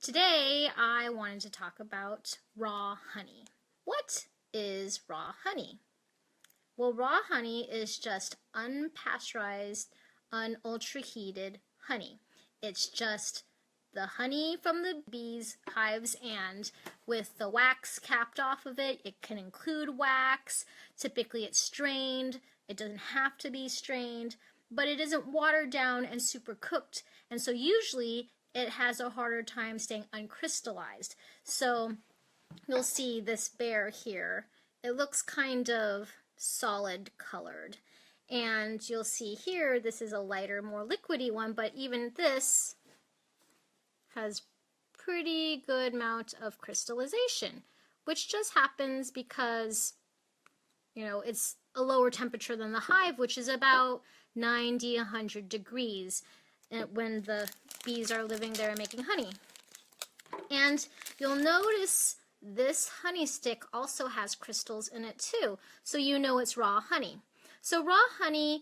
Today I wanted to talk about raw honey. What is raw honey? Well, raw honey is just unpasteurized, unultra-heated honey. It's just the honey from the bees' hives, and with the wax capped off of it. It can include wax. Typically it's strained. It doesn't have to be strained, but it isn't watered down and super cooked, and so usually it has a harder time staying uncrystallized. So you'll see this bear here. It looks kind of solid colored. And you'll see here, this is a lighter, more liquidy one, but even this has pretty good amount of crystallization, which just happens because, it's a lower temperature than the hive, which is about 90, 100 degrees when the bees are living there and making honey. And you'll notice this honey stick also has crystals in it too, so you know it's raw honey. So raw honey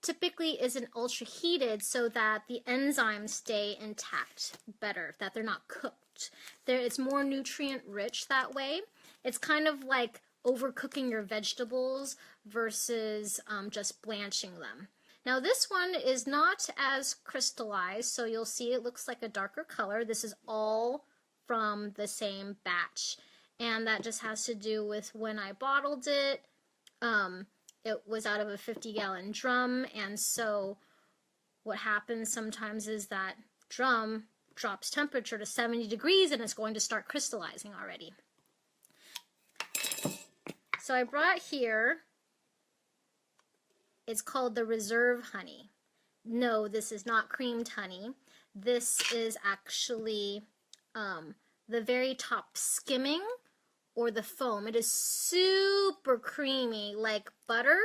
typically isn't ultra heated so that the enzymes stay intact better, that they're not cooked. It's more nutrient rich that way. It's kind of like overcooking your vegetables versus just blanching them. Now this one is not as crystallized, so you'll see it looks like a darker color. This is all from the same batch, and that just has to do with when I bottled it. It was out of a 50-gallon drum, and so what happens sometimes is that drum drops temperature to 70 degrees and it's going to start crystallizing already. So I brought here, it's called the reserve honey. No, this is not creamed honey. This is actually the very top skimming or the foam. It is super creamy like butter,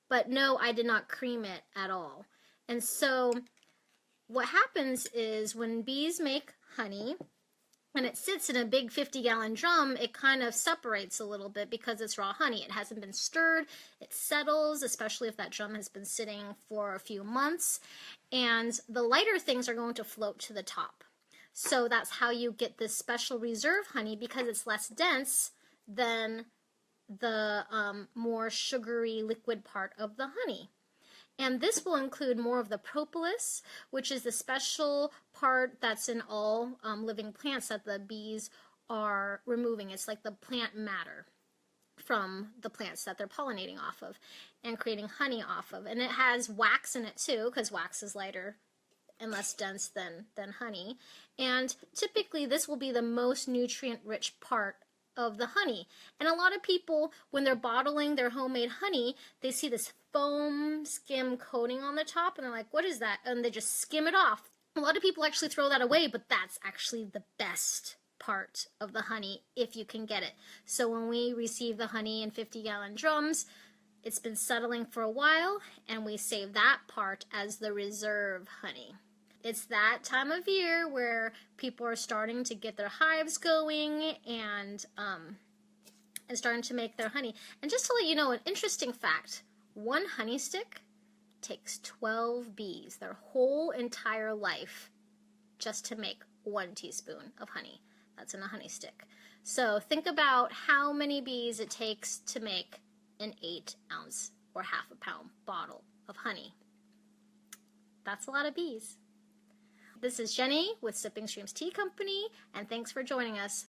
but no, I did not cream it at all. And so what happens is when bees make honey, when it sits in a big 50-gallon drum, it kind of separates a little bit because it's raw honey. It hasn't been stirred. It settles, especially if that drum has been sitting for a few months. And the lighter things are going to float to the top. So that's how you get this special reserve honey, because it's less dense than the more sugary liquid part of the honey. And this will include more of the propolis, which is the special part that's in all living plants that the bees are removing. It's like the plant matter from the plants that they're pollinating off of and creating honey off of. And it has wax in it too, because wax is lighter and less dense than honey. And typically this will be the most nutrient-rich part of the honey. And a lot of people, when they're bottling their homemade honey, they see this foam skim coating on the top and they're like, what is that? And they just skim it off. A lot of people actually throw that away, but that's actually the best part of the honey if you can get it. So when we receive the honey in 50-gallon drums, it's been settling for a while, and we save that part as the reserve honey. It's that time of year where people are starting to get their hives going and starting to make their honey. And just to let you know, an interesting fact, one honey stick takes 12 bees, their whole entire life, just to make 1 teaspoon of honey. That's in a honey stick. So think about how many bees it takes to make an 8-ounce or half a pound bottle of honey. That's a lot of bees. This is Jenny with Sipping Streams Tea Company, and thanks for joining us